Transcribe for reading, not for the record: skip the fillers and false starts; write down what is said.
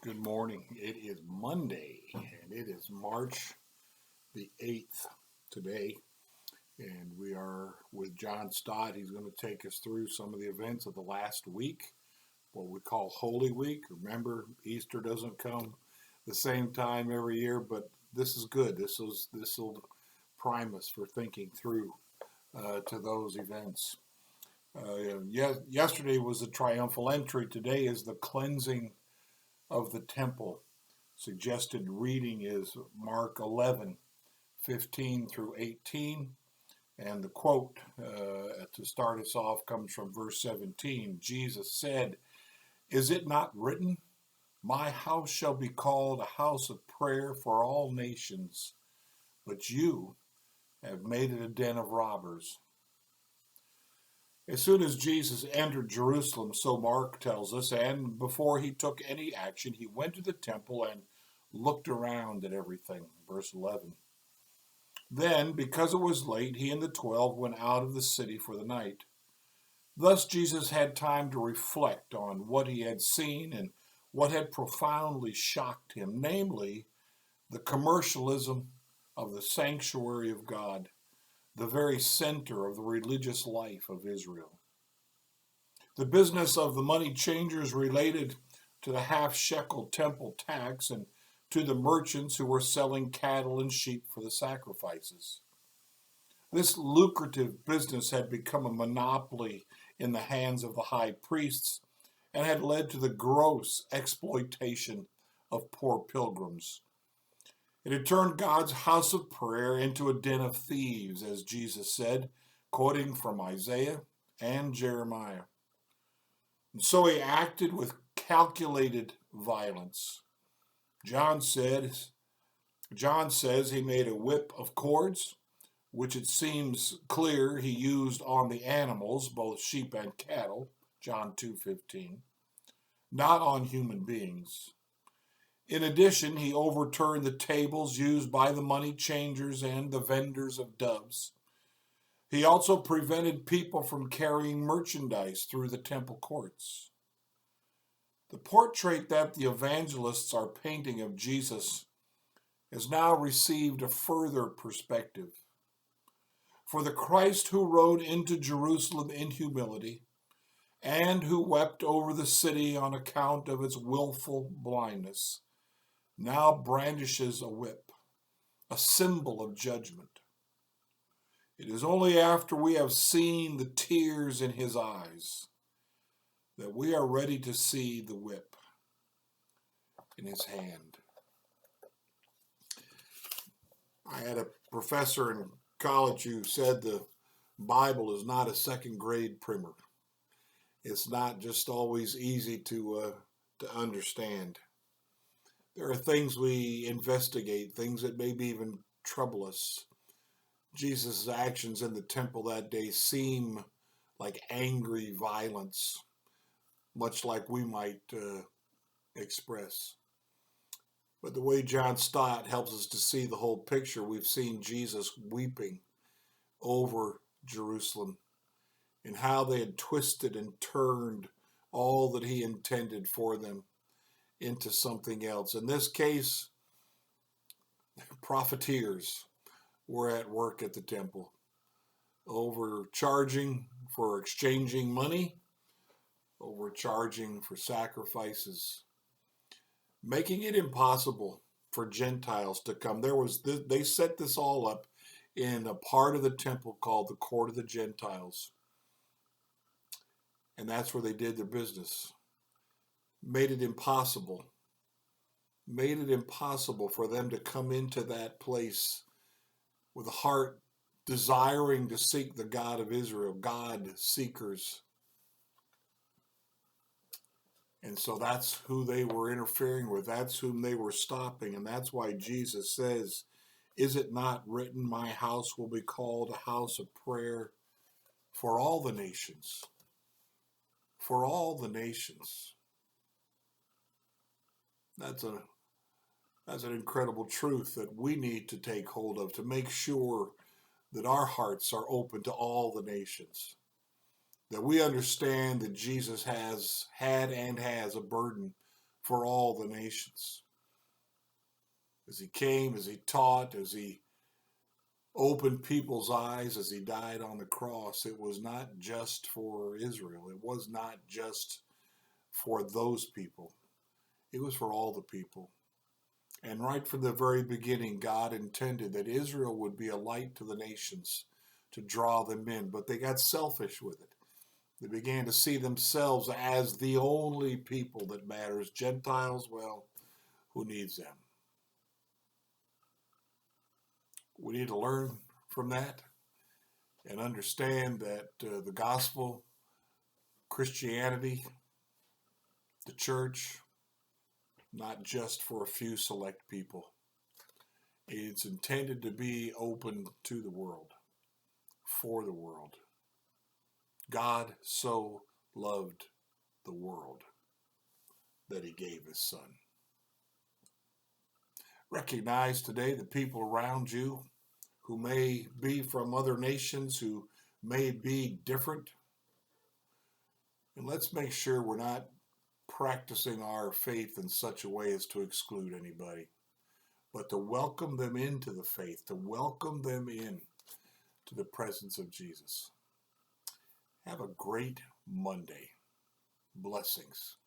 Good morning. It is Monday, and it is March the 8th today, and we are with John Stott. He's going to take us through some of the events of the last week, what we call Holy Week. Remember, Easter doesn't come the same time every year, but this is good. This will prime us for thinking through to those events. Yesterday was the triumphal entry. Today is the cleansing of the temple. Suggested reading is Mark 11:15 through 18. And the quote to start us off comes from verse 17. Jesus said, "Is it not written, 'My house shall be called a house of prayer for all nations,' but you have made it a den of robbers." As soon as Jesus entered Jerusalem, so Mark tells us, and before he took any action, he went to the temple and looked around at everything. Verse 11. Then, because it was late, he and the 12 went out of the city for the night. Thus Jesus had time to reflect on what he had seen and what had profoundly shocked him, namely, the commercialism of the sanctuary of God, the very center of the religious life of Israel. The business of the money changers related to the half-shekel temple tax and to the merchants who were selling cattle and sheep for the sacrifices. This lucrative business had become a monopoly in the hands of the high priests and had led to the gross exploitation of poor pilgrims. It had turned God's house of prayer into a den of thieves, as Jesus said, quoting from Isaiah and Jeremiah. And so he acted with calculated violence. John says he made a whip of cords, which it seems clear he used on the animals, both sheep and cattle, John 2:15, not on human beings. In addition, he overturned the tables used by the money changers and the vendors of doves. He also prevented people from carrying merchandise through the temple courts. The portrait that the evangelists are painting of Jesus has now received a further perspective. For the Christ who rode into Jerusalem in humility and who wept over the city on account of its willful blindness now brandishes a whip, a symbol of judgment. It is only after we have seen the tears in his eyes that we are ready to see the whip in his hand. I had a professor in college who said the Bible is not a second grade primer. It's not just always easy to understand. There are things we investigate, things that maybe even trouble us. Jesus' actions in the temple that day seem like angry violence, much like we might express. But the way John Stott helps us to see the whole picture, we've seen Jesus weeping over Jerusalem and how they had twisted and turned all that he intended for them into something else. In this case, profiteers were at work at the temple, overcharging for exchanging money, overcharging for sacrifices, making it impossible for Gentiles to come. They set this all up in a part of the temple called the Court of the Gentiles. And that's where they did their business. Made it impossible for them to come into that place with a heart desiring to seek the God of Israel, God seekers. And so that's who they were interfering with. That's whom they were stopping. And that's why Jesus says, "Is it not written, 'My house will be called a house of prayer for all the nations'?" For all the nations. That's an incredible truth that we need to take hold of to make sure that our hearts are open to all the nations. That we understand that Jesus has had and has a burden for all the nations. As he came, as he taught, as he opened people's eyes, as he died on the cross, it was not just for Israel. It was not just for those people. It was for all the people. And right from the very beginning, God intended that Israel would be a light to the nations to draw them in. But they got selfish with it. They began to see themselves as the only people that matters. Gentiles, well, who needs them? We need to learn from that and understand that the gospel, Christianity, the church, not just for a few select people. It's intended to be open to the world, for the world. God so loved the world that he gave his son. Recognize today the people around you who may be from other nations, who may be different. And let's make sure we're not practicing our faith in such a way as to exclude anybody, but to welcome them into the faith, to welcome them in to the presence of Jesus. Have a great Monday. Blessings.